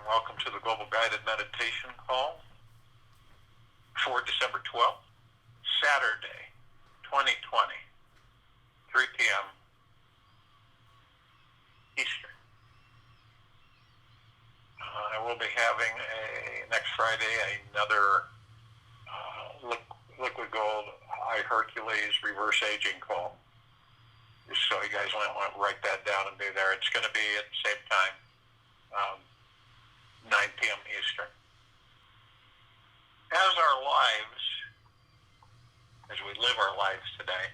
welcome to the Global Guided Meditation Call for December 12th, Saturday, 2020, 3 p.m. Eastern. I will be having next Friday another Liquid Gold High Hercules Reverse Aging Call. Just so you guys might want to write that down and be there. It's going to be at the same time, 9 p.m. Eastern. As our lives, as we live our lives today,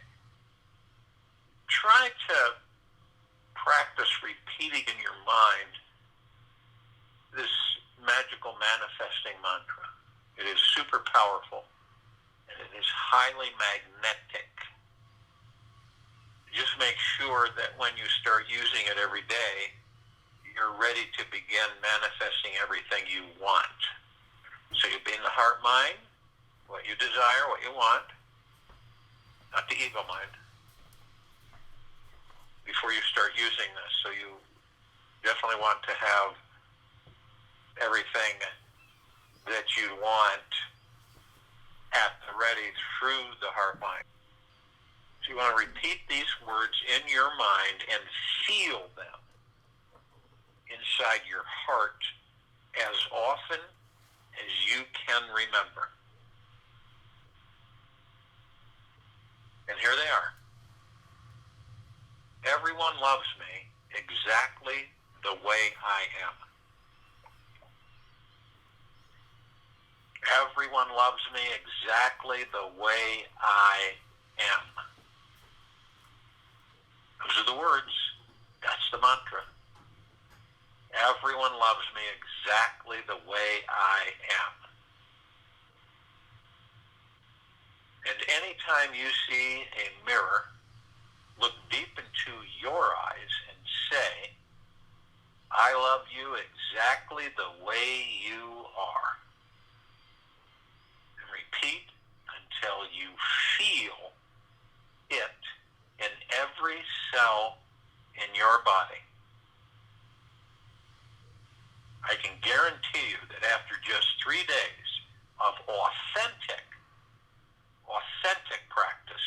try to practice repeating in your mind this magical manifesting mantra. It is super powerful, and it is highly magnetic. Just make sure that when you start using it every day, you're ready to begin manifesting everything you want. So you be in the heart mind, what you desire, what you want, not the ego mind, before you start using this. So you definitely want to have everything that you want at the ready through the heart mind. So you want to repeat these words in your mind and feel them inside your heart as often as you can remember. And here they are. Everyone loves me exactly the way I am. Everyone loves me exactly the way I am. Those are the words. That's the mantra. Everyone loves me exactly the way I am. And anytime you see a mirror, look deep into your eyes and say, I love you exactly the way you are. And repeat until you feel it in every cell in your body. I can guarantee you that after just 3 days of authentic practice,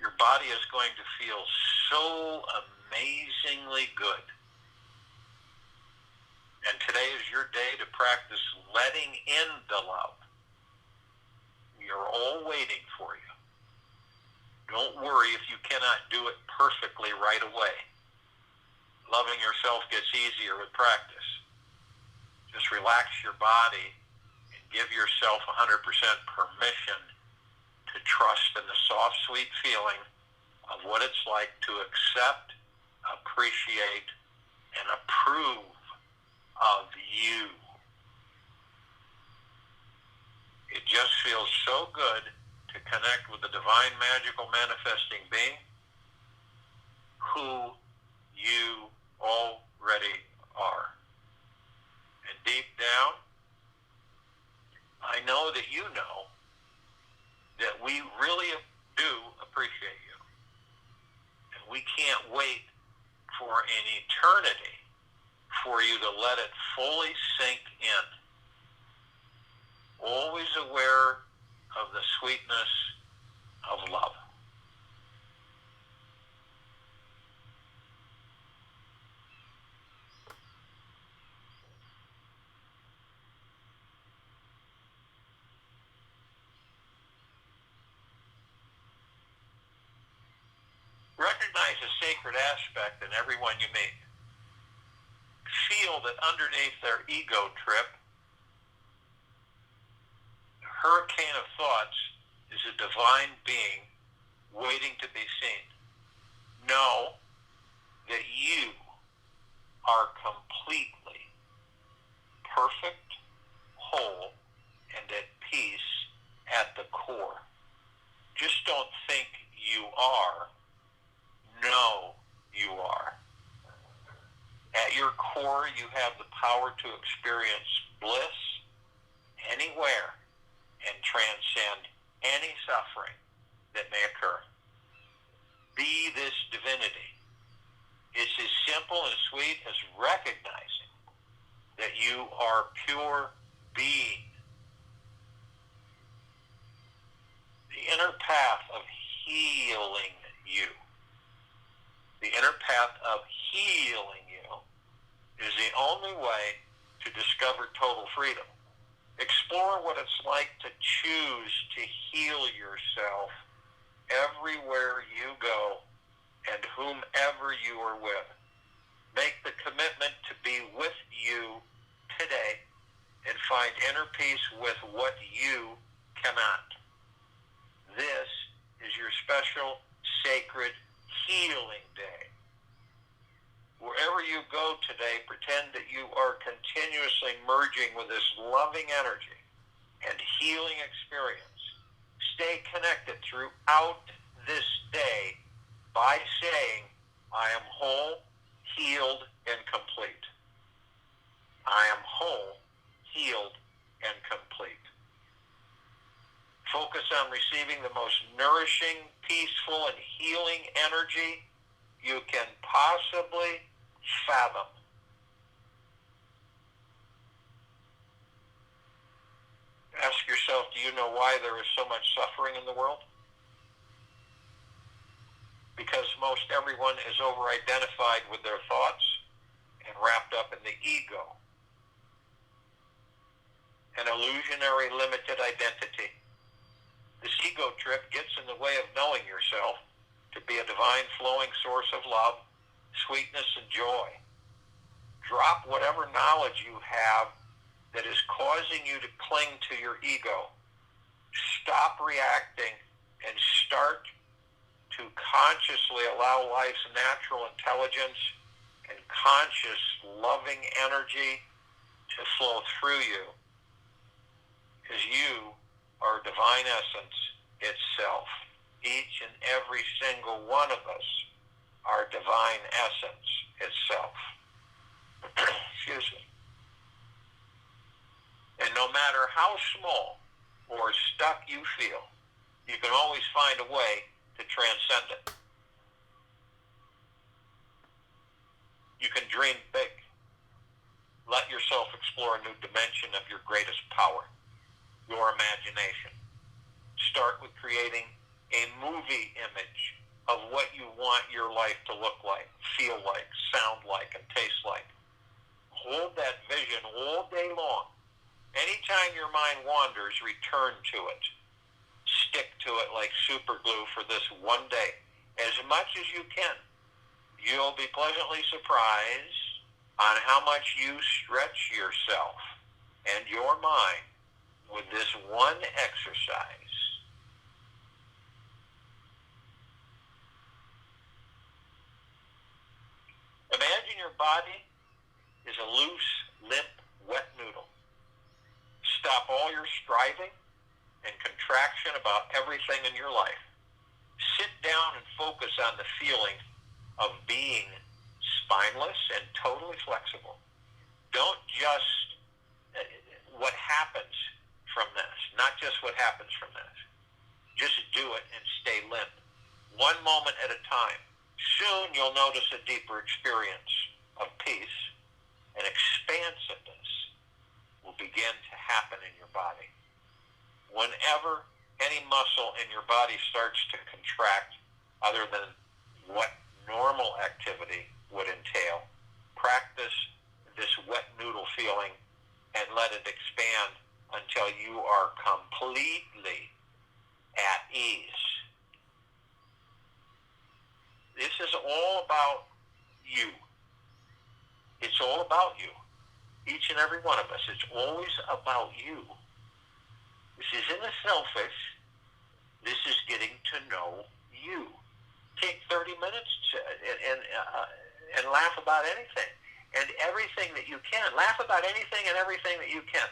your body is going to feel so amazingly good. And today is your day to practice letting in the love. You're all waiting for you. Don't worry if you cannot do it perfectly right away. Loving yourself gets easier with practice. Just relax your body and give yourself 100% permission to trust in the soft, sweet feeling of what it's like to accept, appreciate, and approve of you. It just feels so good to connect with the divine, magical, manifesting being who you already are. And deep down, I know that you know that we really do appreciate you. And we can't wait for an eternity for you to let it fully sink in. Always aware of the sweetness of love. Recognize a sacred aspect in everyone you meet. Feel that underneath their ego trip, the hurricane of thoughts is a divine being waiting to be seen. Know that you are completely perfect, whole, and at peace at the core. Just don't think you are. Know you are. At your core, you have the power to experience bliss anywhere and transcend any suffering that may occur. Be this divinity. It's as simple and sweet as recognizing that You are pure being. The inner path of healing you. The inner path of healing you is the only way to discover total freedom. Explore what it's like to choose to heal yourself everywhere you go and whomever you are with. Make the commitment to be with you today and find inner peace with what you cannot. This is your special, sacred, healing day. Wherever you go today, pretend that you are continuously merging with this loving energy and healing experience. Stay connected throughout this day by saying, I am whole, healed, and complete. I am whole, healed, and complete. Focus on receiving the most nourishing, peaceful, and healing energy you can possibly fathom. Ask yourself, do you know why there is so much suffering in the world? Because most everyone is over-identified with their thoughts and wrapped up in the ego. An illusionary, limited identity. This ego trip gets in the way of knowing yourself to be a divine flowing source of love, sweetness, and joy. Drop whatever knowledge you have that is causing you to cling to your ego. Stop reacting and start to consciously allow life's natural intelligence and conscious loving energy to flow through you, because you are divine essence itself. Each and every single one of us are divine essence itself. Excuse me. And no matter how small or stuck you feel, you can always find a way to transcend it. You can dream big. Let yourself explore a new dimension of your greatest power, your imagination. Start with creating a movie image of what you want your life to look like, feel like, sound like, and taste like. Hold that vision all day long. Anytime your mind wanders, return to it. Stick to it like super glue for this one day, as much as you can. You'll be pleasantly surprised on how much you stretch yourself and your mind with this one exercise. Imagine your body is a loose, limp, wet noodle. Stop all your striving and contraction about everything in your life. Sit down and focus on the feeling of being spineless and totally flexible. Don't just what happens from this, not just what happens from this. Just do it and stay limp, one moment at a time. Soon you'll notice a deeper experience of peace, and expansiveness will begin to happen in your body. Whenever any muscle in your body starts to contract other than what normal activity would entail, practice this wet noodle feeling and let it expand until you are completely at ease. This is all about you. It's all about you. Each and every one of us. It's always about you. This isn't a selfish. This is getting to know you. Take 30 minutes and laugh about anything and everything that you can. Laugh about anything and everything that you can.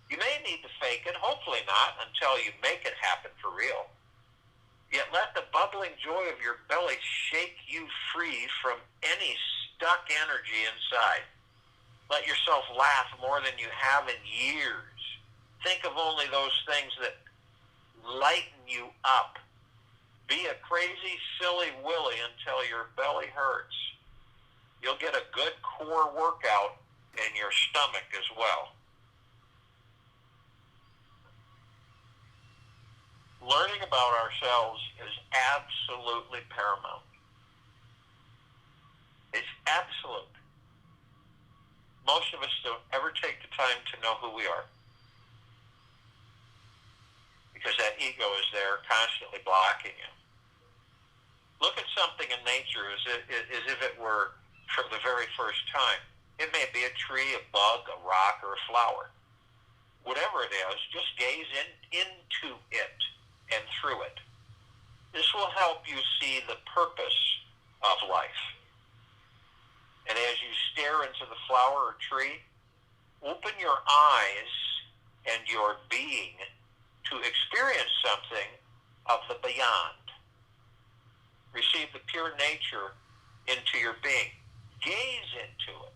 You may need to fake it, hopefully not, until you make it happen for real. Yet let the bubbling joy of your belly shake you free from any stuck energy inside. Let yourself laugh more than you have in years. Think of only those things that lighten you up. Be a crazy, silly Willy until your belly hurts. You'll get a good core workout and your stomach as well. Learning about ourselves is absolutely paramount. It's absolute. Most of us don't ever take the time to know who we are, because that ego is there constantly blocking you. Look at something in nature as if it were for the very first time. It may be a tree, a bug, a rock, or a flower. Whatever it is, just gaze into it and through it. This will help you see the purpose of life. And as you stare into the flower or tree, open your eyes and your being to experience something of the beyond. Receive the pure nature into your being. Gaze into it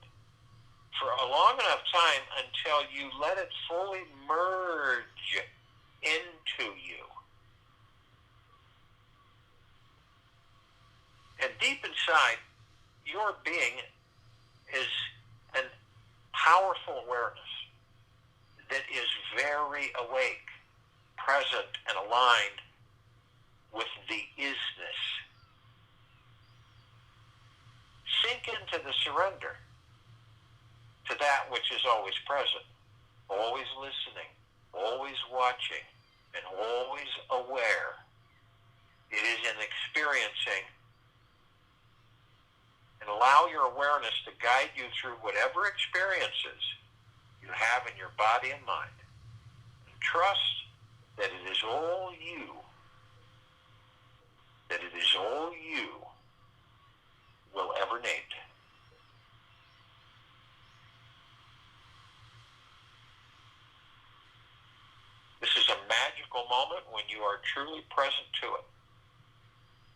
for a long enough time until you let it fully merge into you. And deep inside, your being is a powerful awareness that is very awake, present, and aligned with the isness. Sink into the surrender to that which is always present, always listening, always watching, and always aware. It is in experiencing, and allow your awareness to guide you through whatever experiences you have in your body and mind. And trust that it is all you, that it is all you will ever need. This is a magical moment when you are truly present to it.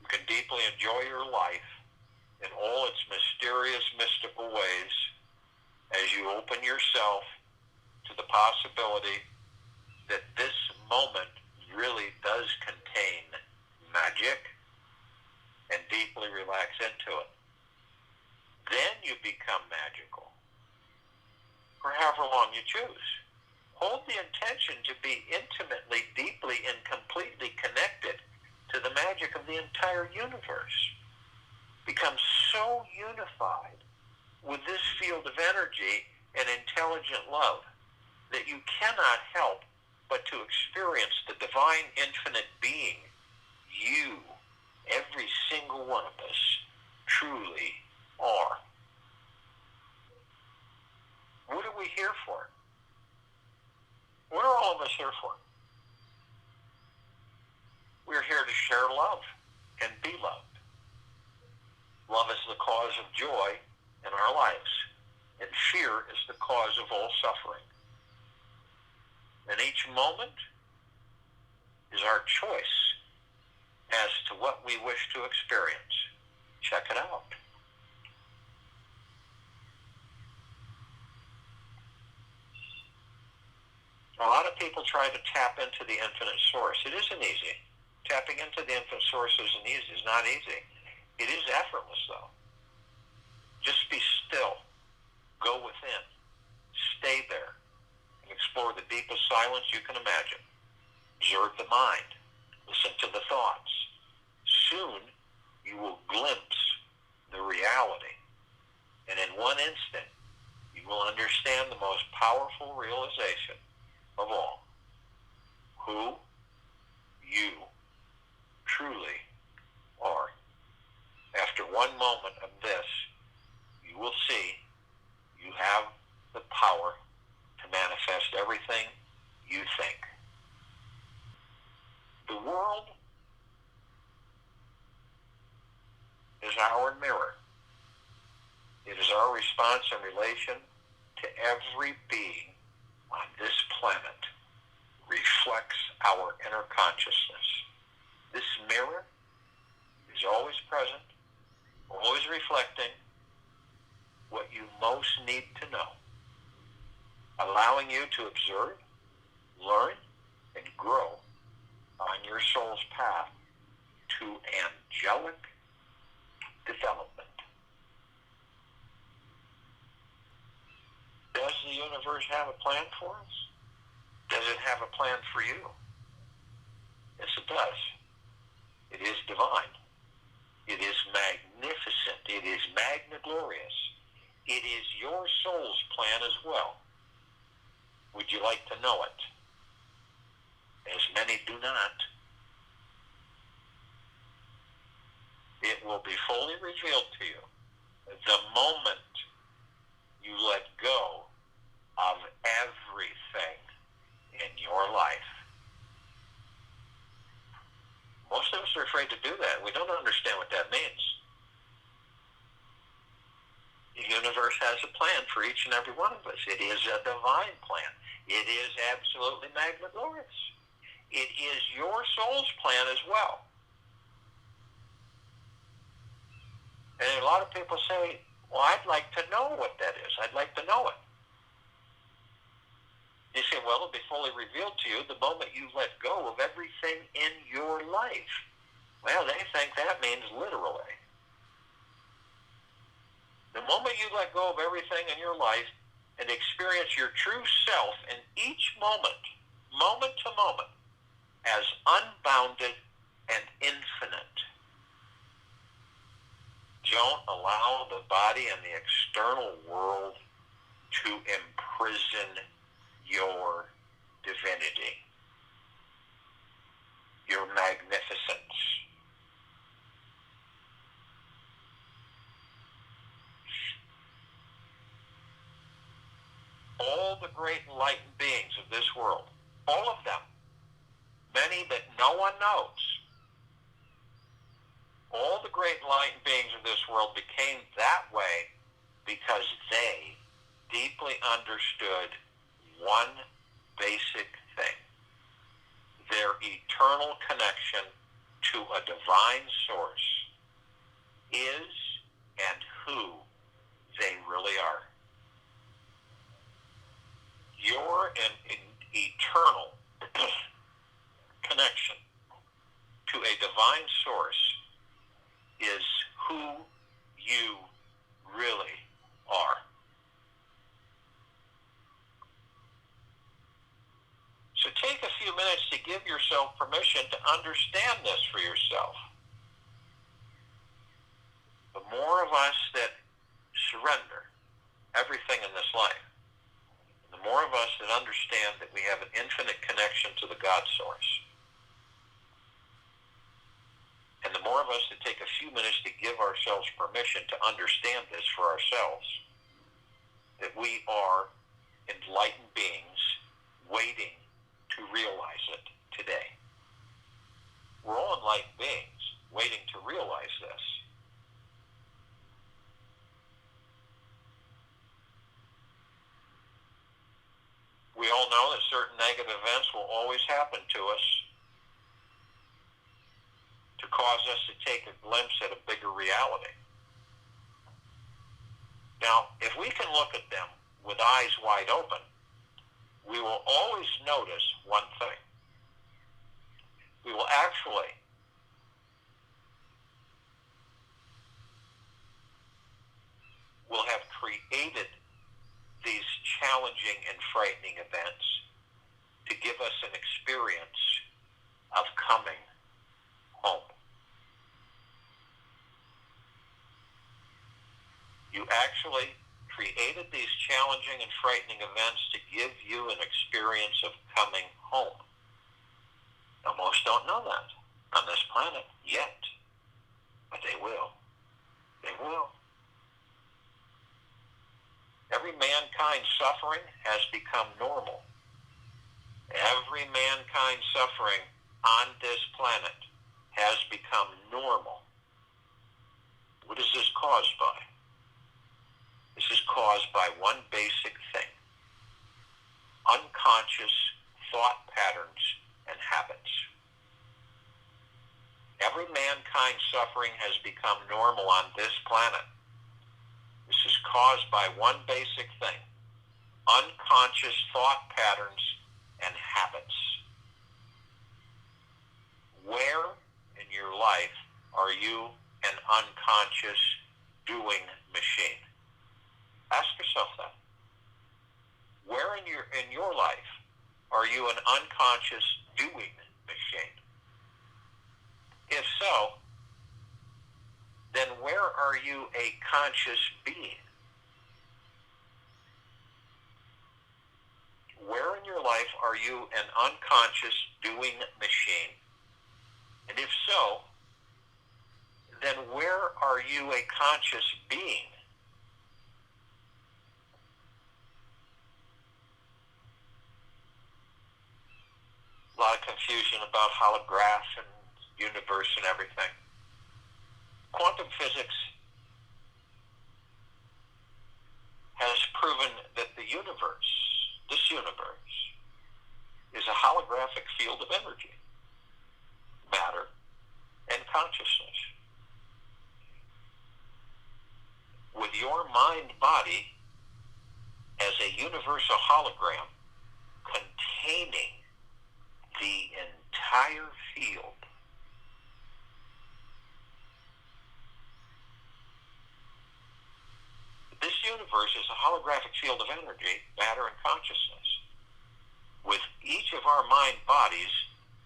You can deeply enjoy your life in all its mysterious, mystical ways as you open yourself to the possibility that this moment really does contain magic, and deeply relax into it. Then you become magical for however long you choose. Hold the intention to be intimately, deeply, and completely connected to the magic of the entire universe. Become so unified with this field of energy and intelligent love that you cannot help but to experience the divine infinite being you, every single one of us, truly are. What are we here for? What are all of us here for? We're here to share love and be loved. Love is the cause of joy in our lives, and fear is the cause of all suffering. And each moment is our choice as to what we wish to experience. Check it out. A lot of people try to tap into the infinite source. It isn't easy. Tapping into the infinite source isn't easy. It's not easy. It is effortless, though. Just be still. Go within. Stay there. And explore the deepest silence you can imagine. Observe the mind. Listen to the thoughts. Soon, you will glimpse the reality. And in one instant, you will understand the most powerful realization of all. Who you truly are. After one moment of this, you will see you have the power to manifest everything you think. The world is our mirror. It is our response in relation to every being on this planet reflects our inner consciousness. This mirror is always present, always reflecting what you most need to know, allowing you to observe, learn, and grow on your soul's path to angelic development. Does the the universe have a plan for us? Does it have a plan for you? Yes, it does. It is divine. It is magnificent. It is magna-glorious. It is your soul's plan as well. Would you like to know it? As many do not. It will be fully revealed to you the moment you let go of everything in your life. Most of us are afraid to do that. We don't understand what that means. The universe has a plan for each and every one of us. It is a divine plan. It is absolutely magna-glorious. It is your soul's plan as well. And a lot of people say, well, I'd like to know what that is. I'd like to know it. You say, well, it'll be fully revealed to you the moment you let go of everything in your life. Well, they think that means literally. The moment you let go of everything in your life and experience your true self in each moment, moment to moment, as unbounded and infinite. Don't allow the body and the external world to imprison your divinity, your magnificence. All the great enlightened beings of this world, all of them, many that no one knows, all the great enlightened beings of this world became that way because they deeply understood one basic thing: their eternal connection to a divine source is and who they really are. Your eternal connection to a divine source is who you really are. So take a few minutes to give yourself permission to understand this for yourself. The more of us that surrender everything in this life, the more of us that understand that we have an infinite connection to the God source, and the more of us that take a few minutes to give ourselves permission to understand this for ourselves, that we are enlightened beings waiting to realize it today. We're all enlightened beings waiting to realize this. We all know that certain negative events will always happen to us to cause us to take a glimpse at a bigger reality. Now, if we can look at them with eyes wide open, we will always notice one thing. We will actually have created these challenging and frightening events to give us an experience of coming home. You actually created these challenging and frightening events to give you an experience of coming home. Now, most don't know that on this planet yet, but they will. They will. Every mankind's suffering has become normal. Every mankind's suffering on this planet has become normal. What is this caused by? This is caused by one basic thing: unconscious thought patterns and habits. Every mankind's suffering has become normal on this planet. This is caused by one basic thing: unconscious thought patterns and habits. Where in your life are you an unconscious doing machine? Ask yourself that. you an unconscious doing machine? If so, then where are you a conscious being? Where in your life are you an unconscious doing machine? And if so, then where are you a conscious being? A lot of confusion about holograph and universe and everything. Quantum physics has proven that the universe, this universe, is a holographic field of energy, matter, and consciousness. With your mind-body as a universal hologram containing the entire field. This universe is a holographic field of energy, matter, and consciousness, with each of our mind bodies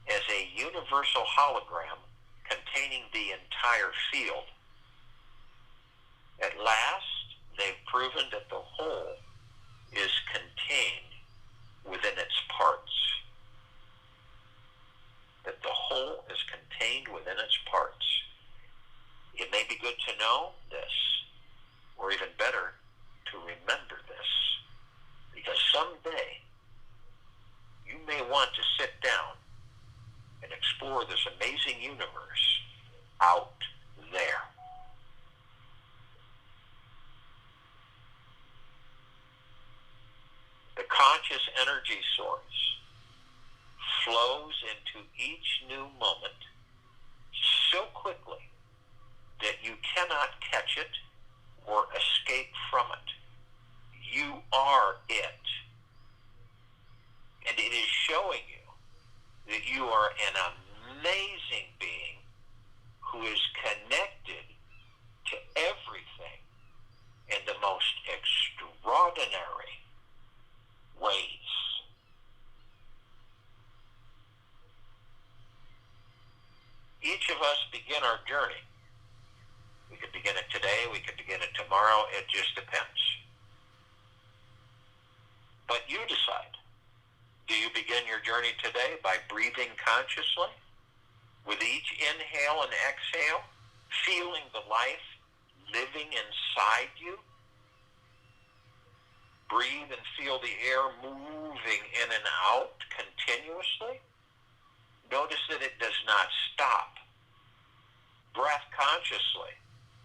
as a universal hologram containing the entire field. At last, they've proven that the whole is contained within its parts. That the whole is contained within its parts. It may be good to know this, or even better, to remember this, because someday you may want to sit down and explore this amazing universe out there. The conscious energy source flows into each new moment so quickly that you cannot catch it or escape from it. You are it. And it is showing you that you are an amazing being who is connected to everything in the most extraordinary ways. Each of us begin our journey. We could begin it today, we could begin it tomorrow, it just depends. But you decide. Do you begin your journey today by breathing consciously? With each inhale and exhale, feeling the life living inside you? Breathe and feel the air moving in and out continuously? Notice that it does not stop. Breath consciously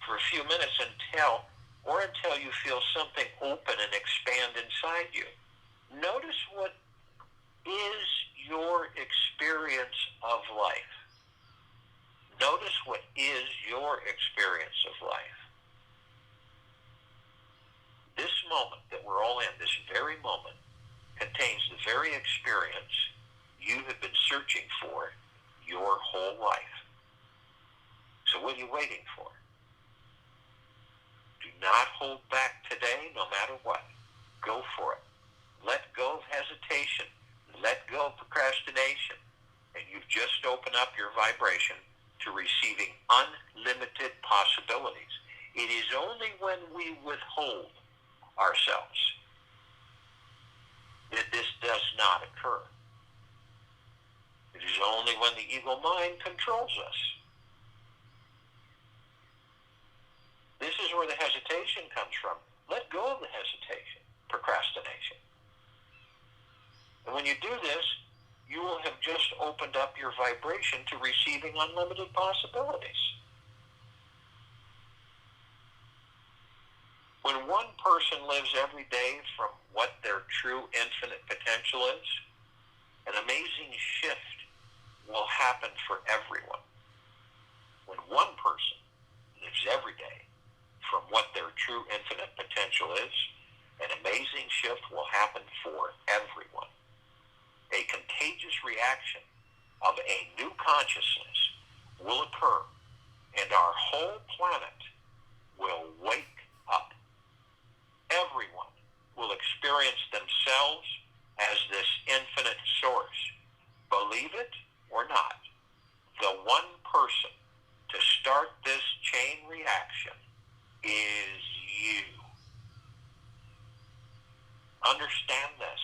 for a few minutes until you feel something open and expand inside you. Notice what is your experience of life. Notice what is your experience of life. This moment that we're all in, this very moment, contains the very experience you have been searching for your whole life. So what are you waiting for? Do not hold back today, no matter what. Go for it. Let go of hesitation. Let go of procrastination. And you've just opened up your vibration to receiving unlimited possibilities. It is only when we withhold ourselves that this does not occur. It is only when the ego mind controls us. This is where the hesitation comes from. Let go of the hesitation, procrastination. And when you do this, you will have just opened up your vibration to receiving unlimited possibilities. When one person lives every day from what their true infinite potential is, an amazing shift will happen for everyone. When one person lives every day from what their true infinite potential is, an amazing shift will happen for everyone. A contagious reaction of a new consciousness will occur, and our whole planet will wake up. Everyone will experience themselves as this infinite source understand this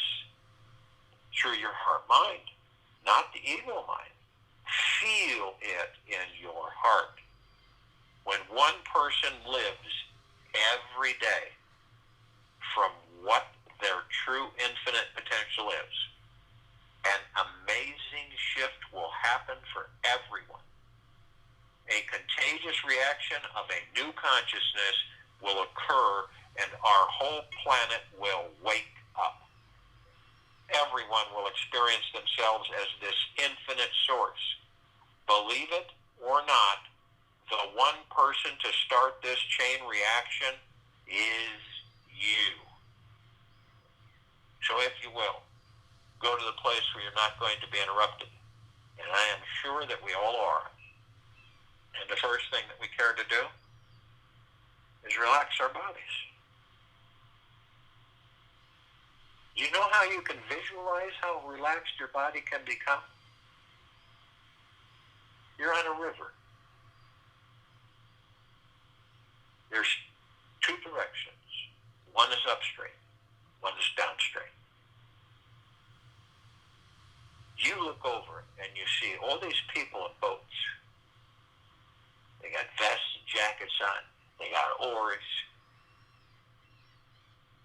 through your heart mind, not the ego mind. Feel it in your heart. When one person lives every day from what their true infinite potential is, an amazing shift will happen for everyone. A contagious reaction of a new consciousness will occur, and our whole planet will wake up. Everyone will experience themselves as this infinite source. Believe it or not, the one person to start this chain reaction is you. So if you will, go to the place where you're not going to be interrupted. And I am sure that we all are. And the first thing that we care to do is relax our bodies. Do you know how you can visualize how relaxed your body can become? You're on a river. There's two directions. One is upstream. One is downstream. You look over and you see all these people in boats. They got vests and jackets on. They got oars.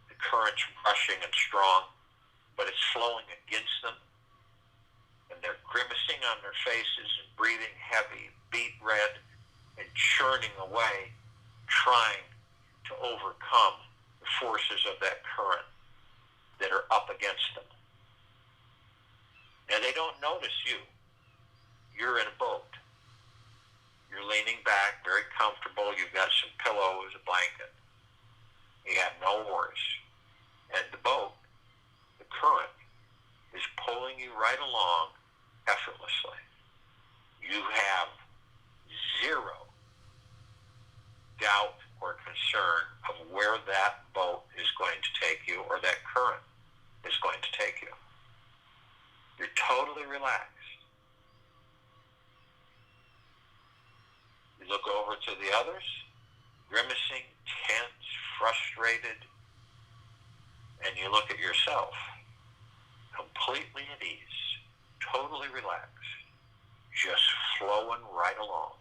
The current's rushing and strong, but it's flowing against them. And they're grimacing on their faces and breathing heavy, beet red, and churning away, trying to overcome the forces of that current that are up against them. Now, they don't notice you. You're in a boat. You're leaning back, very comfortable. You've got some pillows, a blanket. You have no oars. And the boat, the current, is pulling you right along effortlessly. You have zero doubt or concern of where that boat is going to take you or that current is going to take you. You're totally relaxed. You look over to the others, grimacing, tense, frustrated, and you look at yourself, completely at ease, totally relaxed, just flowing right along.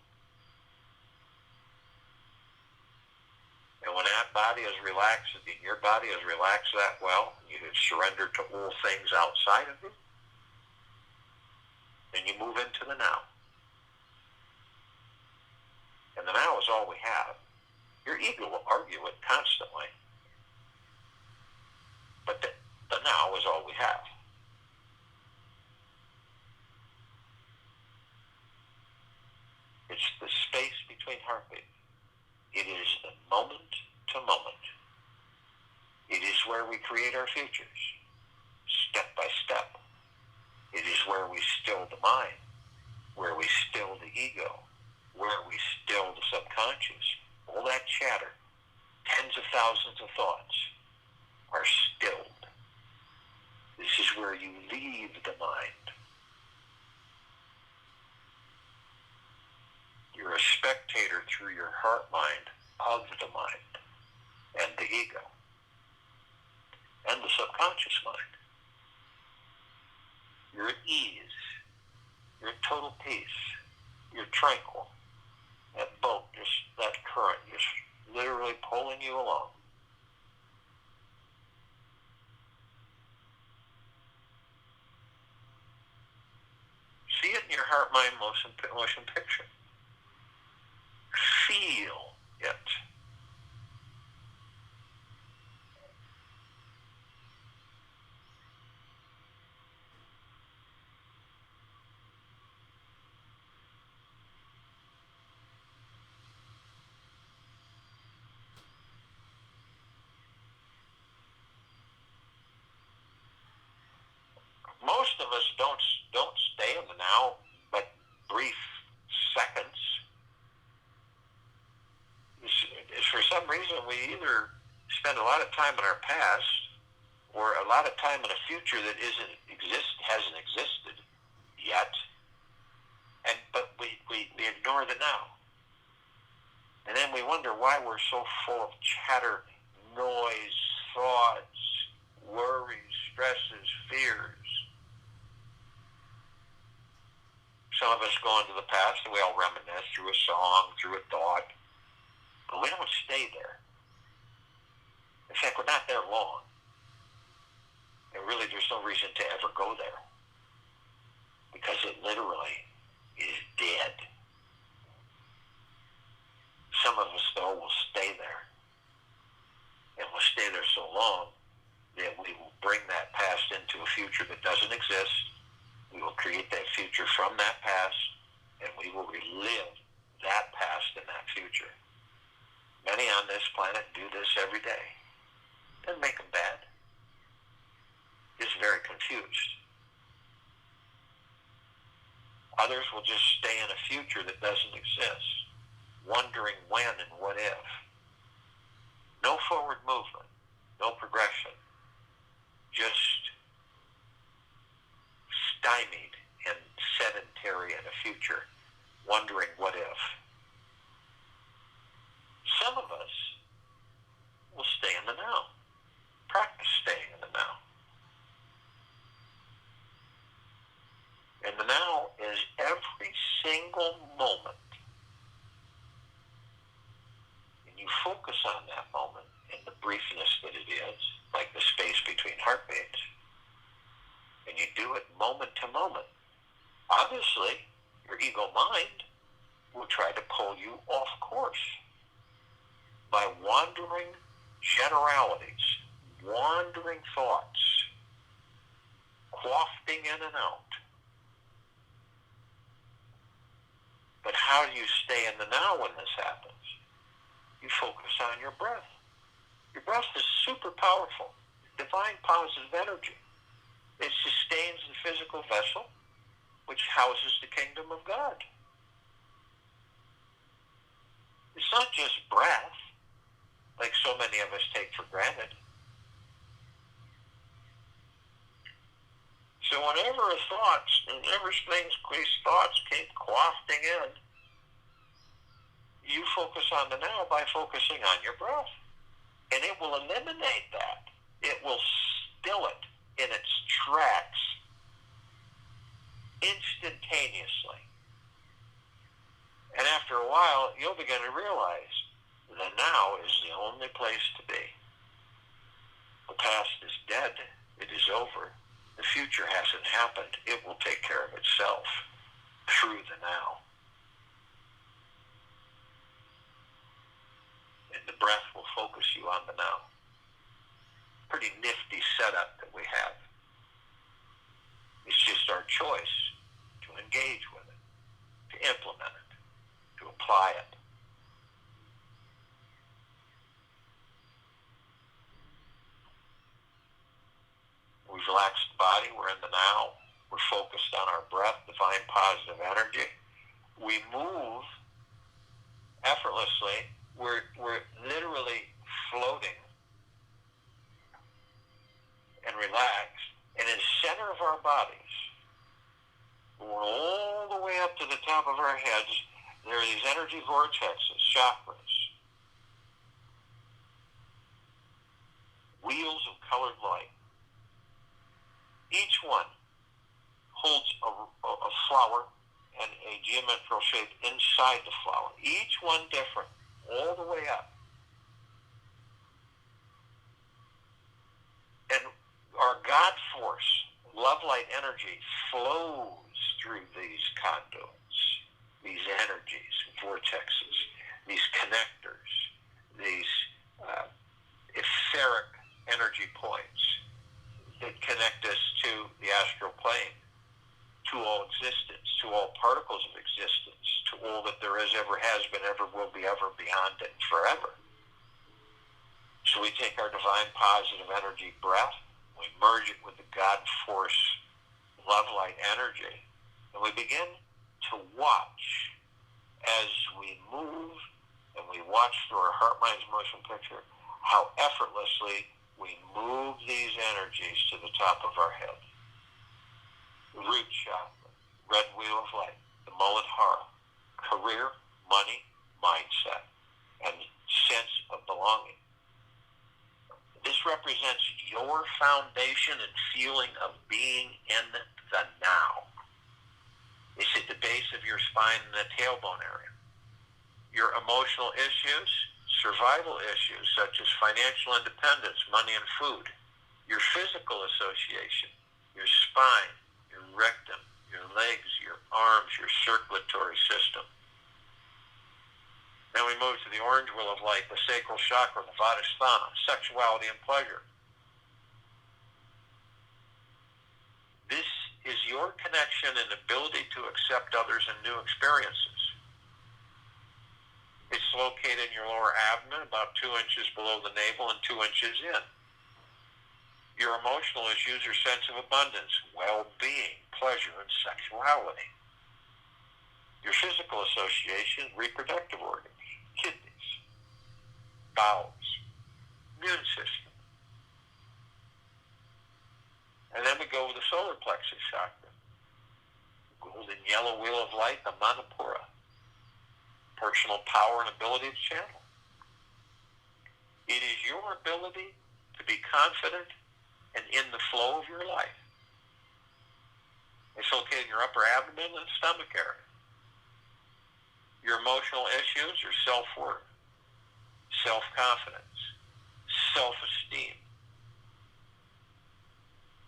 And when that body is relaxed, and your body is relaxed that well, you have surrendered to all things outside of you, then you move into the now. And the now is all we have. Your ego will argue it constantly. But the now is all we have. It's the space between heartbeats. It is the moment to moment. It is where we create our futures, step by step. It is where we still the mind, where we still the ego, where we still the subconscious. All that chatter, tens of thousands of thoughts, are stilled. This is where you leave the mind. You're a spectator through your heart mind of the mind and the ego and the subconscious mind. You're at ease. You're at total peace. You're tranquil. That boat, that current, just literally pulling you along. See it in your heart-mind motion picture. Feel it. Most of us don't stay in the now, but brief seconds. For some reason, we either spend a lot of time in our past or a lot of time in a future that hasn't existed yet, but we ignore the now. And then we wonder why we're so full of chatter, noise, thoughts, worries, of us go into the past and we all reminisce through a song, through a thought, but we don't stay there. In fact, we're not there long. And really, there's no reason to ever go there, because it literally is dead. Some of us, though, will stay there. And we'll stay there so long that we will bring that past into a future that doesn't exist. We will create that future from that past, and we will relive that past in that future. Many on this planet do this every day. Doesn't make them bad. Just very confused. Others will just stay in a future that doesn't exist, wondering when and what if. No forward movement, no progression, just stymied and sedentary in a future, wondering what if. Some of us will stay in the now, practice staying in the now. And the now is every single moment. And you focus on that moment in the briefness that it is, like the space between heartbeats. And you do it moment to moment. Obviously, your ego mind will try to pull you off course by wandering generalities, wandering thoughts, quafting in and out. But how do you stay in the now when this happens? You focus on your breath. Your breath is super powerful, divine positive energy. It sustains the physical vessel, which houses the kingdom of God. It's not just breath, like so many of us take for granted. So whenever these thoughts came wafting in, you focus on the now by focusing on your breath. And it will eliminate that. It will still it in its tracks instantaneously. And after a while, you'll begin to realize the now is the only place to be. The past is dead. It is over. The future hasn't happened. It will take care of itself through the now. And the breath will focus you on the now. Pretty nifty setup that we have. It's just our choice to engage with it, to implement it, to apply it. We've relaxed the body, we're in the now, we're focused on our breath, divine positive energy. We move effortlessly, we're literally floating and relaxed, and in the center of our bodies, going all the way up to the top of our heads, there are these energy vortexes, chakras, wheels of colored light. Each one holds a flower and a geometrical shape inside the flower. Each one different, all the way up. And our God force, love light energy, flows through these conduits, these energies, vortexes, these connectors, these etheric energy points that connect us to the astral plane, to all existence, to all particles of existence, to all that there is, ever has been, ever will be, ever, beyond, and forever. So we take our divine positive energy breath, we merge it with the God force love light energy, and we begin to watch as we move, and we watch through our heart mind's motion picture how effortlessly we move these energies to the top of our head. The root chakra, red wheel of light, the Muladhara, career, money, mindset, and sense of belonging. This represents your foundation and feeling of being in the now. It's at the base of your spine and the tailbone area. Your emotional issues, survival issues such as financial independence, money and food. Your physical association, your spine, your rectum, your legs, your arms, your circulatory system. Then we move to the orange wheel of light, the sacral chakra, the vadhisthana, sexuality and pleasure. This is your connection and ability to accept others and new experiences. It's located in your lower abdomen, about 2 inches below the navel and 2 inches in. Your emotional issues are sense of abundance, well-being, pleasure, and sexuality. Your physical association, reproductive organs, kidneys, bowels, immune system. And then we go with the solar plexus chakra, golden yellow wheel of light, the manipura, personal power and ability to channel. It is your ability to be confident and in the flow of your life. It's located in your upper abdomen and stomach area. Your emotional issues are self-worth, self-confidence, self-esteem.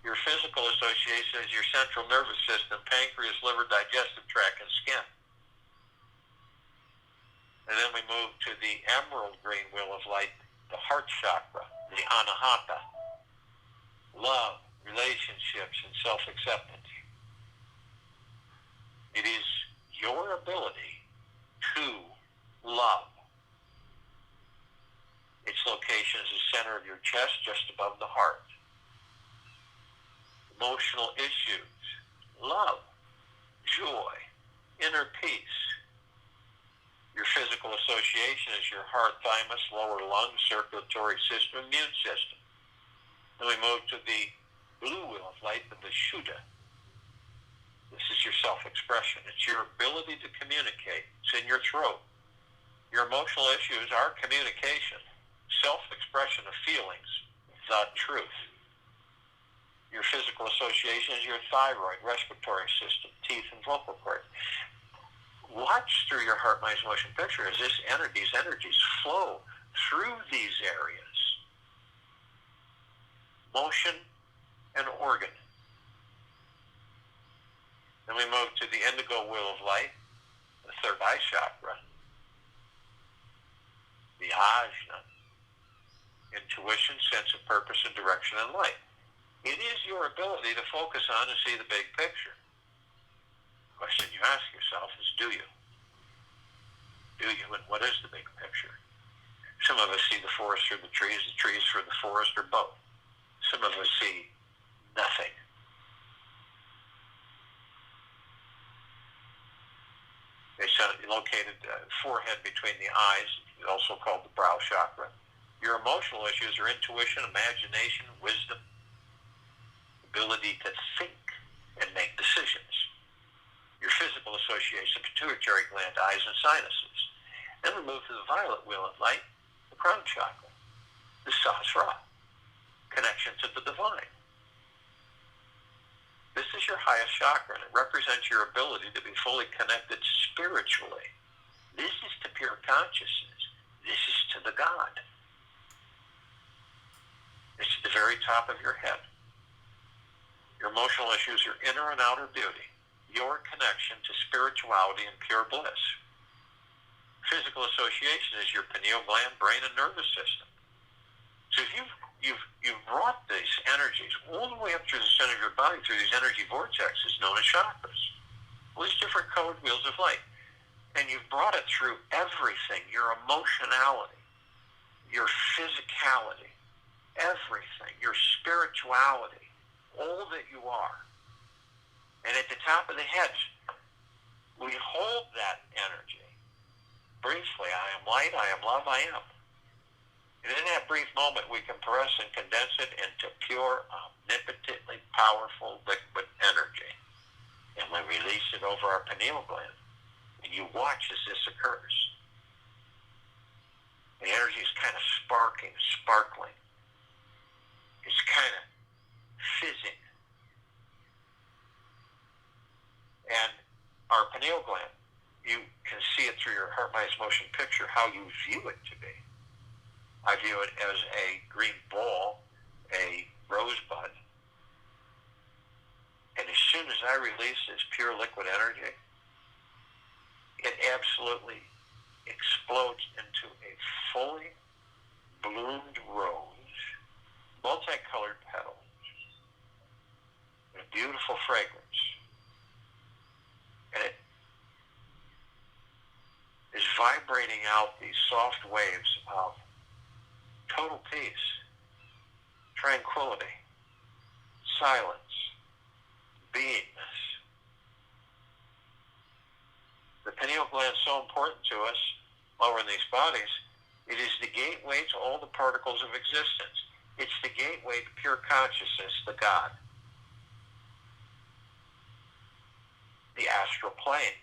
Your physical association is your central nervous system, pancreas, liver, digestive tract, and skin. And then we move to the emerald green wheel of light, the heart chakra, the anahata, love, relationships, and self-acceptance. It is your ability to love. Its location is the center of your chest, just above the heart. Emotional issues, love, joy, inner peace. Your physical association is your heart, thymus, lower lung, circulatory system, immune system. Then we move to the blue wheel of light, the Vishuddha. This is your self-expression. It's your ability to communicate. It's in your throat. Your emotional issues are communication, self-expression of feelings, the truth. Your physical association is your thyroid, respiratory system, teeth, and vocal cords. Watch through your heart, mind, motion picture as these energies flow through these areas. Motion and organ. Then we move to the indigo wheel of light, the third eye chakra, the ajna, intuition, sense of purpose, and direction in life. It is your ability to focus on and see the big picture. The question you ask yourself is, do you? Do you? And what is the big picture? Some of us see the forest through the trees through the forest, or both. Some of us see nothing. It's located forehead between the eyes, also called the brow chakra. Your emotional issues are intuition, imagination, wisdom, ability to think and make decisions. Your physical association, pituitary gland, eyes, and sinuses. Then we move to the violet wheel of light, the crown chakra, the sahasrara, connection to the divine. This is your highest chakra, and it represents your ability to be fully connected spiritually. This is to pure consciousness. This is to the God. It's at the very top of your head. Your emotional issues are inner and outer beauty, your connection to spirituality and pure bliss. Physical association is your pineal gland, brain, and nervous system. So if you've brought these energies all the way up through the center of your body, through these energy vortexes known as chakras, all these different colored wheels of light, and you've brought it through everything, your emotionality, your physicality, everything, your spirituality, all that you are. And at the top of the head, we hold that energy. Briefly, I am light, I am love, I am. And in that brief moment, we compress and condense it into pure, omnipotently powerful liquid energy. And we release it over our pineal gland. And you watch as this occurs. The energy is kind of sparkling. It's kind of fizzing. And pineal gland, you can see it through your heart, mind, motion picture, how you view it to be. I view it as a green ball, a rosebud. And as soon as I release this pure liquid energy, it absolutely explodes into a fully bloomed rose, multicolored petals, and a beautiful fragrance. And it is vibrating out these soft waves of total peace, tranquility, silence, beingness. The pineal gland is so important to us while we're in these bodies. It is the gateway to all the particles of existence. It's the gateway to pure consciousness, the God. The astral plane.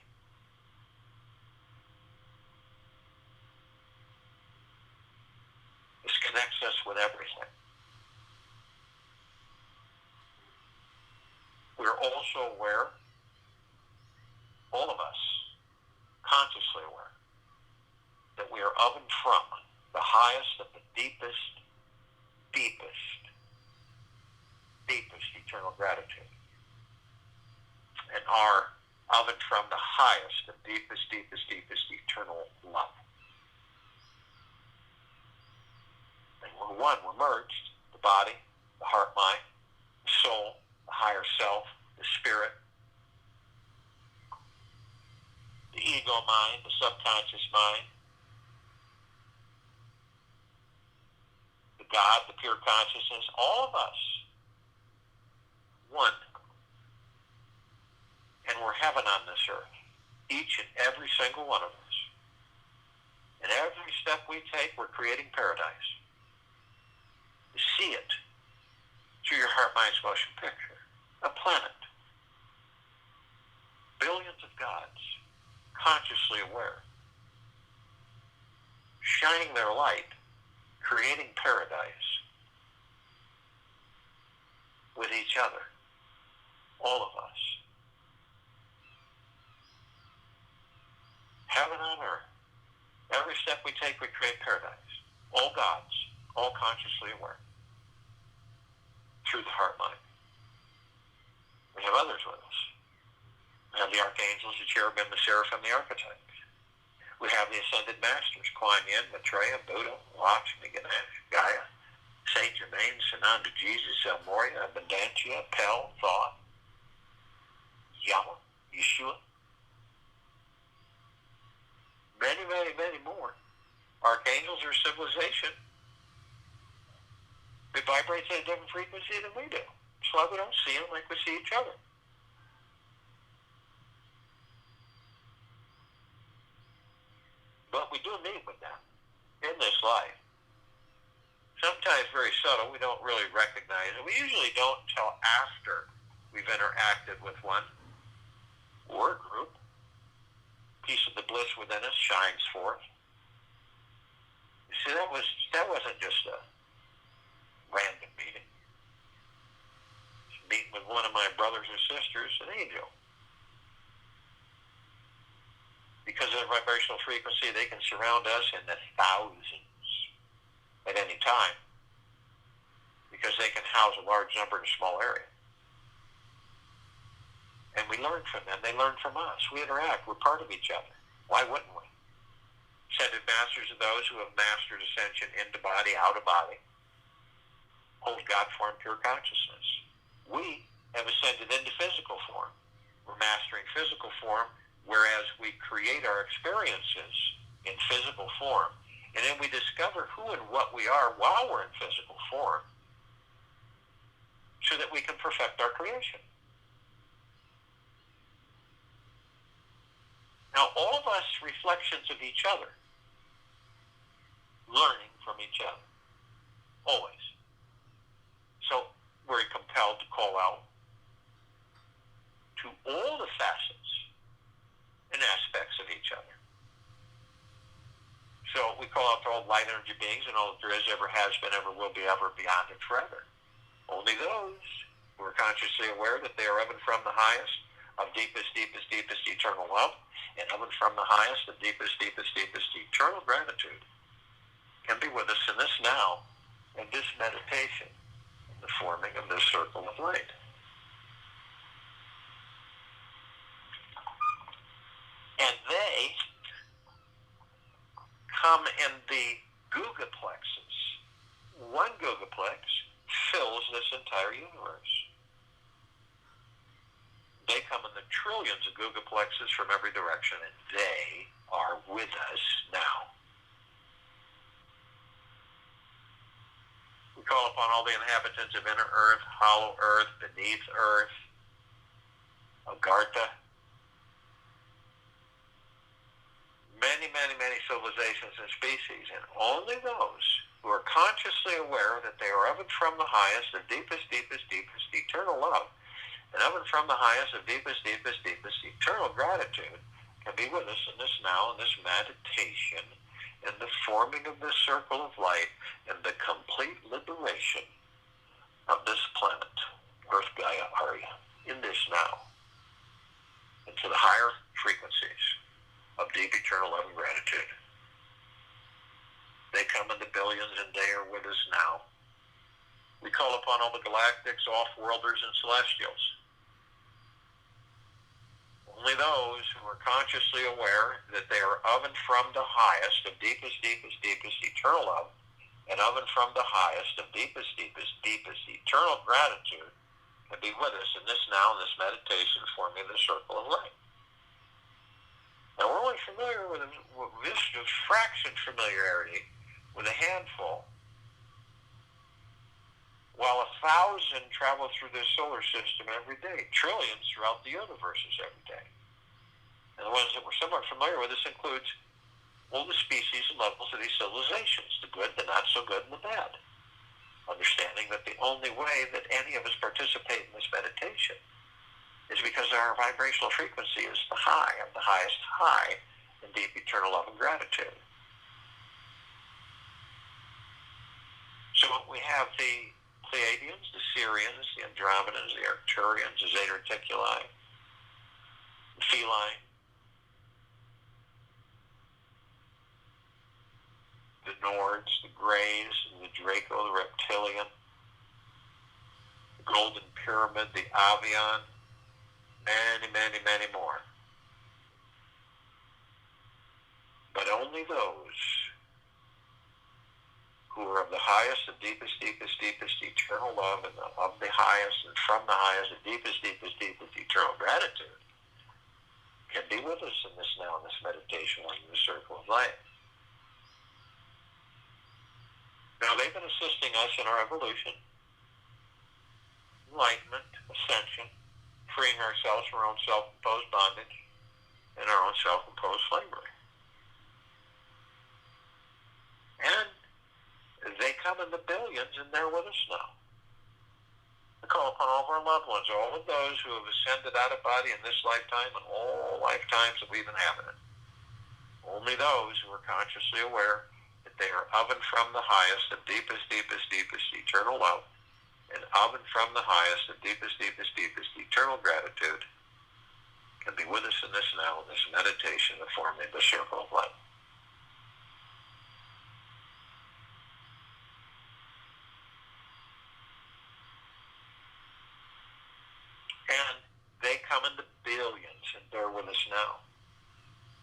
This connects us with everything. We're also aware, all of us, consciously aware, that we are of and from the highest of the deepest eternal gratitude, and are of and from the highest of deepest eternal love. And we're one, we're merged, the body, the heart, mind, the soul, the higher self, the spirit, the ego mind, the subconscious mind, the God, the pure consciousness, all of us, one. And we're heaven on this earth, each and every single one of us. And every step we take, we're creating paradise. You see it through your heart, mind, motion picture. A planet. Billions of gods, consciously aware, shining their light, creating paradise with each other, all of us. Heaven on earth. Every step we take, we create paradise. All gods, all consciously aware, through the heart mind. We have others with us. We have the archangels, the cherubim, the seraphim, the archetypes. We have the ascended masters, Kuan Yin, Maitreya, Buddha, Lakshmi, Ganesh, Gaia, Saint Germain, Sananda, Jesus, El Moria, Abundantia, Pel, Thought, Yahweh, Yeshua. Many, many, many more. Archangels are civilization. They vibrate at a different frequency than we do. That's why we don't see them like we see each other. But we do meet with them in this life. Sometimes very subtle, we don't really recognize it. We usually don't until after we've interacted with one or a group. Piece of the bliss within us shines forth. You see, that wasn't just a random meeting. Just meeting with one of my brothers or sisters, an angel. Because of their vibrational frequency, they can surround us in the thousands at any time, because they can house a large number in a small area. And we learn from them. They learn from us. We interact. We're part of each other. Why wouldn't we? Ascended masters are those who have mastered ascension into body, out of body. Hold God form, pure consciousness. We have ascended into physical form. We're mastering physical form, whereas we create our experiences in physical form. And then we discover who and what we are while we're in physical form, so that we can perfect our creation. Now, all of us reflections of each other, learning from each other, always. So we're compelled to call out to all the facets and aspects of each other. So we call out to all light energy beings and all that there is, ever has been, ever will be, ever, beyond, and forever. Only those who are consciously aware that they are of and from the highest of deepest, deepest, deepest eternal love, and of and from the highest of deepest, deepest, deepest eternal gratitude can be with us in this now, in this meditation, in the forming of this circle of light. And they come in the Guga plexus. One Guga plex fills this entire universe. They come in the trillions of Guga plexus from every direction, and they are with us now. We call upon all the inhabitants of inner earth, hollow earth, beneath earth, Agartha, many, many, many civilizations and species, and only those who are consciously aware that they are of and from the highest of deepest, deepest, deepest eternal love, and of and from the highest of deepest, deepest, deepest eternal gratitude can be with us in this now, in this meditation, in the forming of this circle of light, and the complete liberation of this planet, Earth Gaia Arya, in this now, into the higher frequencies of deep eternal love and gratitude. They come in the billions, and they are with us now. We call upon all the galactics, off-worlders, and celestials. Only those who are consciously aware that they are of and from the highest of deepest, deepest, deepest eternal love, and of and from the highest of deepest, deepest, deepest eternal gratitude can be with us in this now, in this meditation, forming the circle of light. Now, we're only familiar with this fraction familiarity with a handful, while 1,000 travel through this solar system every day, trillions throughout the universes every day. And the ones that we're somewhat familiar with, this includes all the species and levels of these civilizations, the good, the not so good, and the bad. Understanding that the only way that any of us participate in this meditation is because our vibrational frequency is the high of the highest high in deep eternal love and gratitude. So we have the Pleiadians, the Sirians, the Andromedans, the Arcturians, the Zeta Reticuli, the Feline, the Nords, the Greys, the Draco, the Reptilian, the Golden Pyramid, the Avian, many, many, many more. But only those who are of the highest, the deepest, deepest, deepest eternal love, and of the highest and from the highest, the deepest, deepest, deepest eternal gratitude can be with us in this now, in this meditation, in the circle of light. Now, they've been assisting us in our evolution, enlightenment, ascension, freeing ourselves from our own self-imposed bondage and our own self-imposed slavery. And they come in the billions, and they're with us now. We call upon all of our loved ones, all of those who have ascended out of body in this lifetime and all lifetimes that we've inhabited. Only those who are consciously aware that they are of and from the highest of deepest, deepest, deepest eternal love, and of and from the highest of deepest, deepest, deepest eternal gratitude can be with us in this now, in this meditation of forming the circle of light. And they come in the billions, and they're with us now.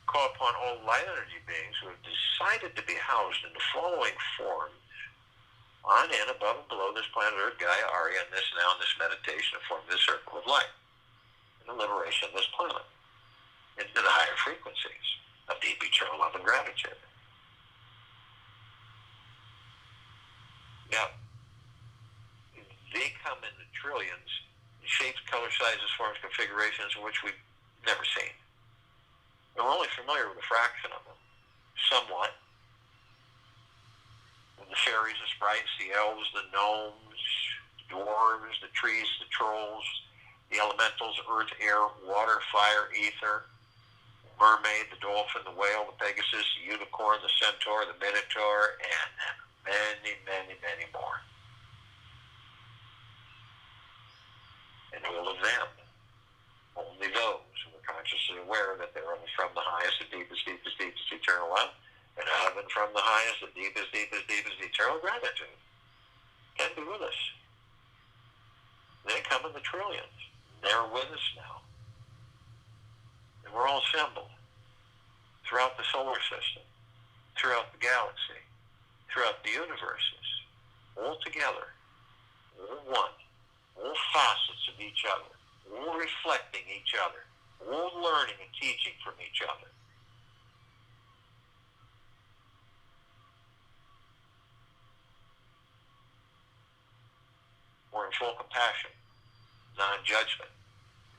Call upon all light energy beings who have decided to be housed in the following forms on and above and below this planet Earth, Gaia, Arya, and this now, in this meditation, to form this circle of light, and the liberation of this planet into the higher frequencies of deep eternal love and gratitude. Now, they come in the trillions, shapes, color, sizes, forms, configurations in which we've never seen. And we're only familiar with a fraction of them, somewhat. The fairies, the sprites, the elves, the gnomes, the dwarves, the trees, the trolls, the elementals, earth, air, water, fire, ether, the mermaid, the dolphin, the whale, the pegasus, the unicorn, the centaur, the minotaur, and many, many, many more. And all of them, only those one, and heaven from the highest, the deepest, deepest, deepest, eternal gratitude can be with us. They come in the trillions. They're with us now. And we're all assembled throughout the solar system, throughout the galaxy, throughout the universes, all together, all one, all facets of each other, all reflecting each other, all learning and teaching from each other. We're in full compassion, non-judgment,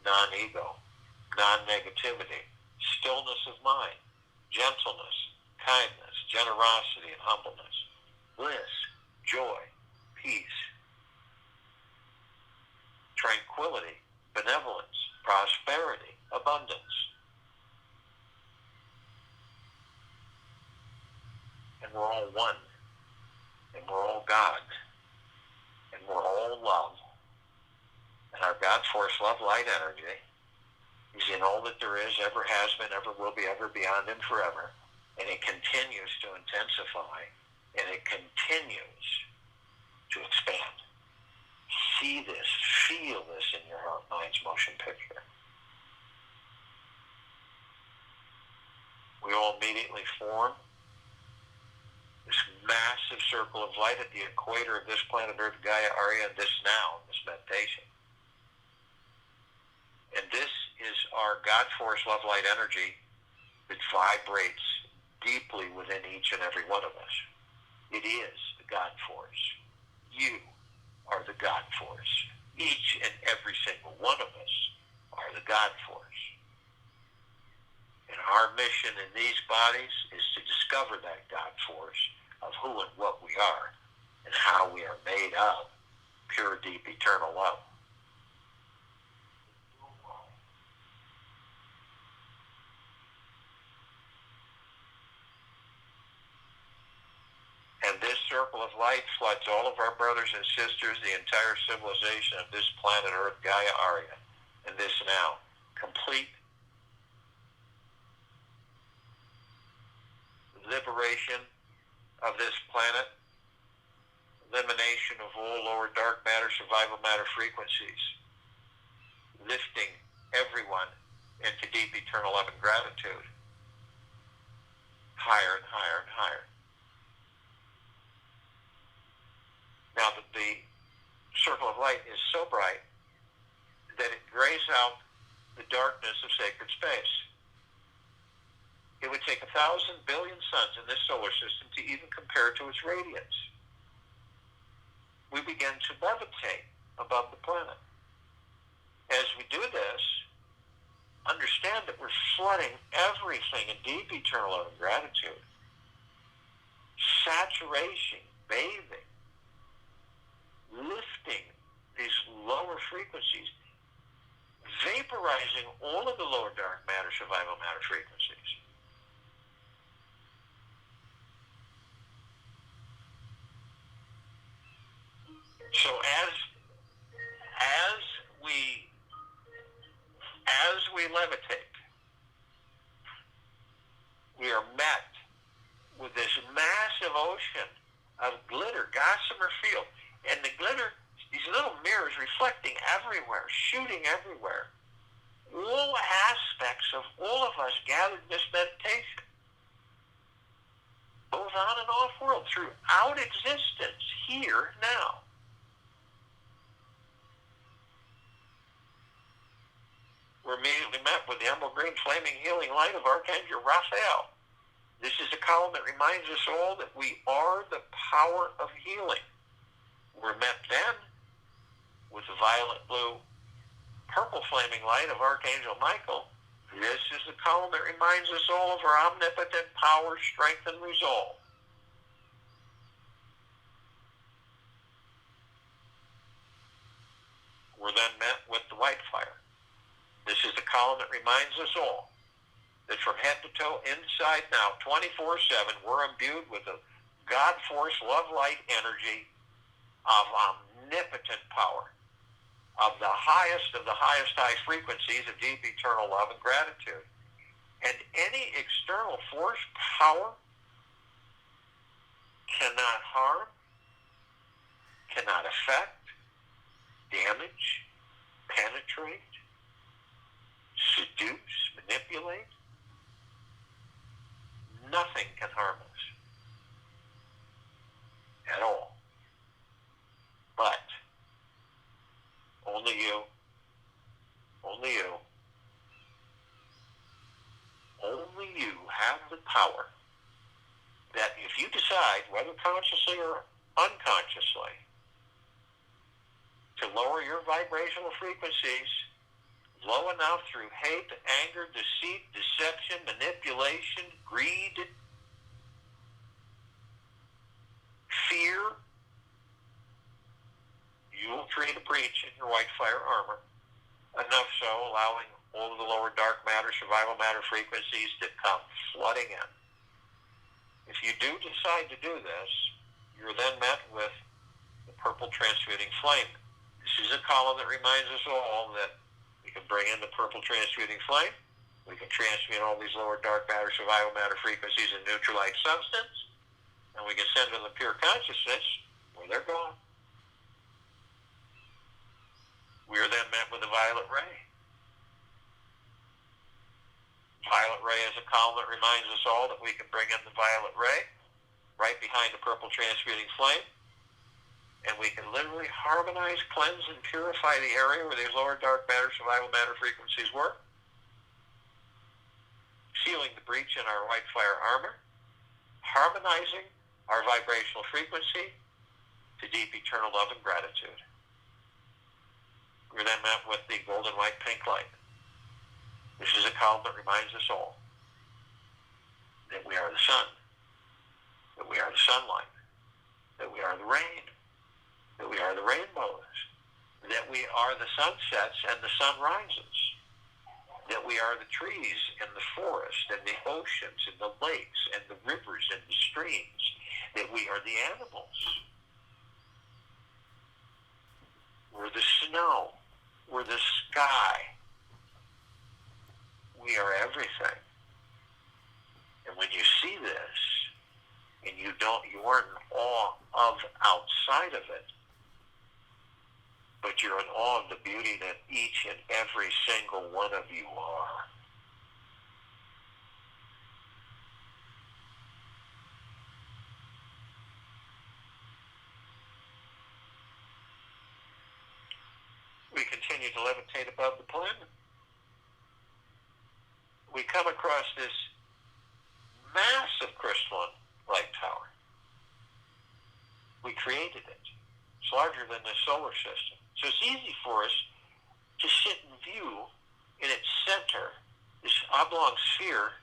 non-ego, non-negativity, stillness of mind, gentleness, kindness, generosity, and humbleness, bliss, joy, peace, tranquility, benevolence, prosperity, abundance. And we're all one, and we're all God, and we're all love. And our God force, love, light, energy is in all that there is, ever has been, ever will be, ever beyond, and forever. And it continues to intensify, and it continues to expand. See this, feel this in your heart, mind's motion picture. We all immediately form this massive circle of light at the equator of this planet Earth, Gaia, Arya, this now, this meditation. And this is our God force, love, light, energy that vibrates deeply within each and every one of us. It is the God force. You are the God force. Each and every single one of us are the God force. And our mission in these bodies is to discover that God force of who and what we are and how we are made of pure, deep, eternal love. And this circle of light floods all of our brothers and sisters, the entire civilization of this planet Earth, Gaia, Arya, and this now. Complete liberation of this planet, elimination of all lower dark matter, survival matter frequencies, lifting everyone into deep eternal love and gratitude, higher and higher and higher. Now that the circle of light is so bright that it grays out the darkness of sacred space. It would take 1,000 billion suns in this solar system to even compare to its radiance. We begin to levitate above the planet. As we do this, understand that we're flooding everything in deep eternal love and gratitude. Saturation, bathing, lifting these lower frequencies, vaporizing all of the lower dark matter, survival matter frequencies. So as we levitate, we are met with this massive ocean of glitter, gossamer field. And the glitter, these little mirrors reflecting everywhere, shooting everywhere. All aspects of all of us gathered in this meditation. Both on and off world, throughout existence, here, now. We're immediately met with the emerald green flaming healing light of Archangel Raphael. This is a column that reminds us all that we are the power of healing. We're met then with the violet, blue, purple flaming light of Archangel Michael. This is the column that reminds us all of our omnipotent power, strength, and resolve. We're then met with the white fire. This is the column that reminds us all that from head to toe, inside now, 24/7, we're imbued with the God force, love, light, energy of omnipotent power, of the highest high frequencies of deep eternal love and gratitude. And any external force, power, cannot harm, cannot affect, damage, penetrate, seduce, manipulate. Nothing can harm us at all. But only you, only you, only you have the power that if you decide, whether consciously or unconsciously, to lower your vibrational frequencies low enough through hate, anger, deceit, deception, manipulation, greed, fear, you will create a breach in your white fire armor, enough so allowing all of the lower dark matter, survival matter frequencies to come flooding in. If you do decide to do this, you're then met with the purple transmuting flame. This is a column that reminds us all that we can bring in the purple transmuting flame. We can transmute all these lower dark matter, survival matter frequencies and neutralize substance. And we can send them the pure consciousness where they're gone. We are then met with the violet ray. Violet ray is a column that reminds us all that we can bring in the violet ray right behind the purple transmuting flame. And we can literally harmonize, cleanse, and purify the area where these lower dark matter, survival matter frequencies were, sealing the breach in our white fire armor, harmonizing our vibrational frequency to deep eternal love and gratitude. We're then met with the golden white pink light. This is a column that reminds us all that we are the sun, that we are the sunlight, that we are the rain, that we are the rainbows, that we are the sunsets and the sunrises, that we are the trees and the forest and the oceans and the lakes and the rivers and the streams, that we are the animals. We're the snow. We're the sky. We are everything. And when you see this, and you aren't in awe of outside of it, but you're in awe of the beauty that each and every single one of you are. We continue to levitate above the planet. We come across this massive crystalline light tower. We created it. It's larger than the solar system. So it's easy for us to sit and view in its center this oblong sphere,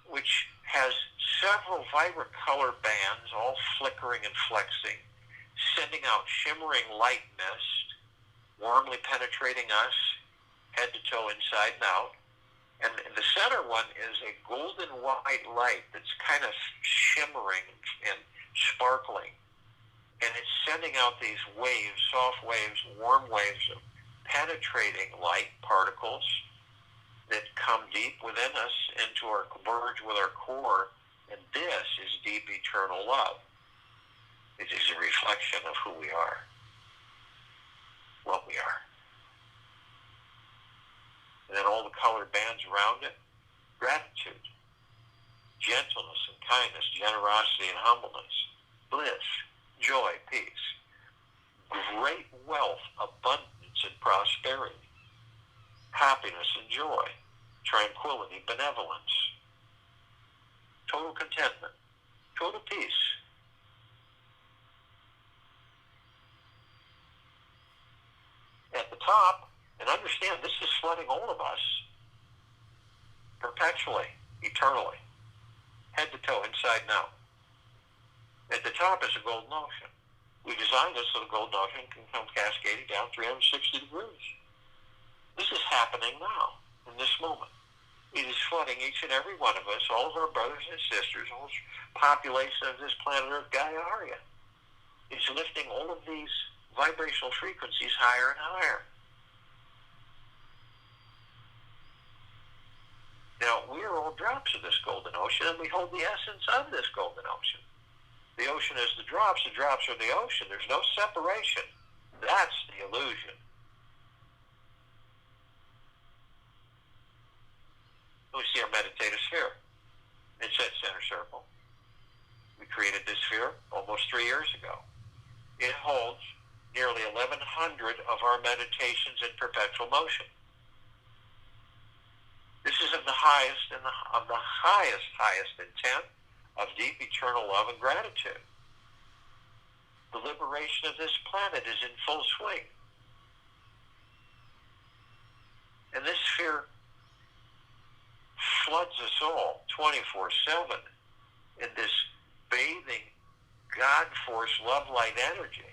which has several vibrant color bands, all flickering and flexing, sending out shimmering light mist, warmly penetrating us, head to toe, inside and out. And the center one is a golden white light that's kind of shimmering and sparkling. And it's sending out these waves, soft waves, warm waves of penetrating light particles that come deep within us into our converge with our core. And this is deep eternal love. It is a reflection of who we are, what we are. And then all the colored bands around it, gratitude, gentleness and kindness, generosity and humbleness, bliss, joy, peace, great wealth, abundance and prosperity, happiness and joy, tranquility, benevolence, total contentment, total peace. At the top, and understand this is flooding all of us perpetually, eternally, head to toe, inside and out. At the top is a golden ocean. We designed it so the golden ocean can come cascading down 360 degrees. This is happening now, in this moment. It is flooding each and every one of us, all of our brothers and sisters, all the population of this planet Earth, Gaia. It's lifting all of these vibrational frequencies higher and higher. Now, we are all drops of this golden ocean, and we hold the essence of this golden ocean. The ocean is the drops are the ocean. There's no separation. That's the illusion. We see our meditative sphere. It's that center circle. We created this sphere almost 3 years ago. It holds nearly 1,100 of our meditations in perpetual motion. This is of the highest and of the highest intent of deep eternal love and gratitude. The liberation of this planet is in full swing. And this sphere floods us all 24/7 in this bathing God-force love-light energy.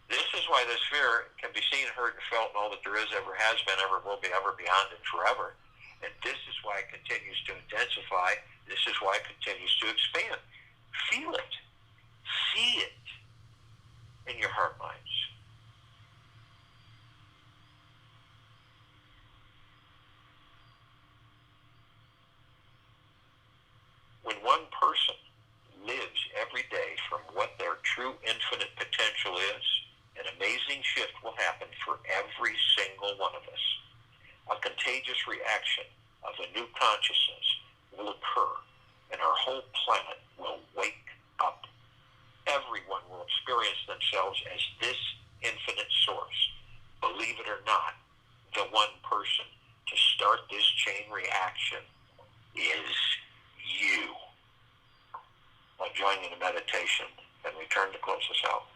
This is why this sphere can be seen, heard, and felt, and all that there is, ever has been, ever will be, ever beyond, and forever. And this is why it continues to intensify. This is why it continues to expand. Feel it. See it in your heart minds. When one person lives every day from what their true infinite potential is, an amazing shift will happen for every single one of us. A contagious reaction of a new consciousness will occur, and our whole planet will wake up. Everyone will experience themselves as this infinite source. Believe it or not, the one person to start this chain reaction is you. I'll join you in a meditation and return to close us out.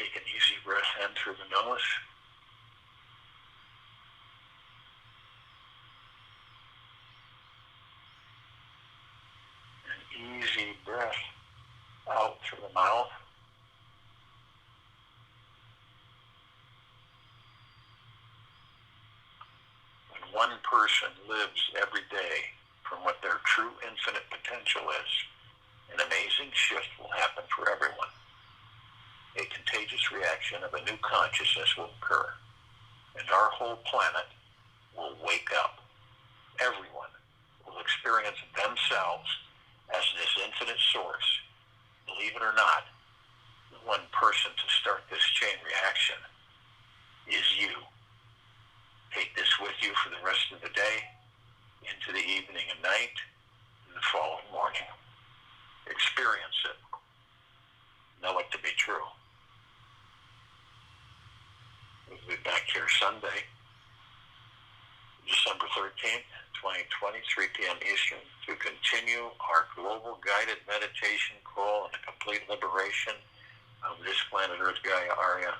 Take an easy breath in through the nose. An easy breath out through the mouth. When one person lives every day from what their true infinite potential is, an amazing shift will happen for everyone. A contagious reaction of a new consciousness will occur, and our whole planet will wake up. Everyone will experience themselves as this infinite source. Believe it or not, the one person to start this chain reaction is you. Take this with you for the rest of the day, into the evening and night, and the following morning. Experience it. Know it to be true. We'll be back here Sunday, December 13th, 2020, 3 p.m. Eastern, to continue our global guided meditation call and the complete liberation of this planet Earth Gaia Arya